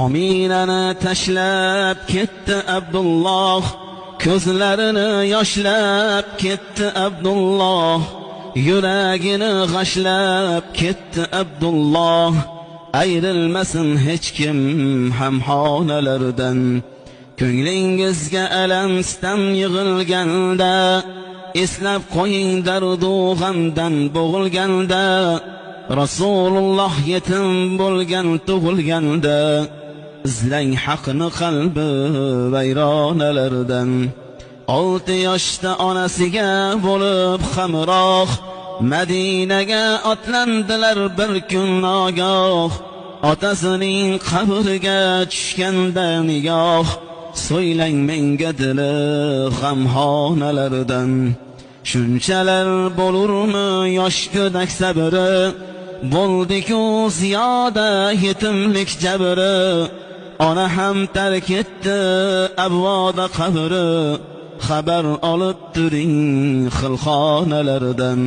Ominani tashlab ketdi Abdulloh, ko'zlarini yoshlab ketdi Abdulloh, yuragini g'ashlab ketdi Abdulloh. Ayrilmasin hech kim ham xonalardan. Ko'nglingizga alam sitam yig'ilganda, eslab qo'ying dardu g'amdan bo'g'ilganda, Rasululloh yetim bo'lgan tug'ilganda, izlang haqni qalbi vayronalardan. 6 yoshda onasiga bo'lib hamroh, Madinaga otlandilar bir kun nogoh. Otasining qabriga tushganda nigoh, so'ylang menga dili g'amxonalardan. Shunchalar bo'lurmi yosh go'dak sabri, bo'ldi-ku ziyoda yetimlik jabri. Ona ham tark etdi abvoda qabri, xabar olib turing xilxonalardan.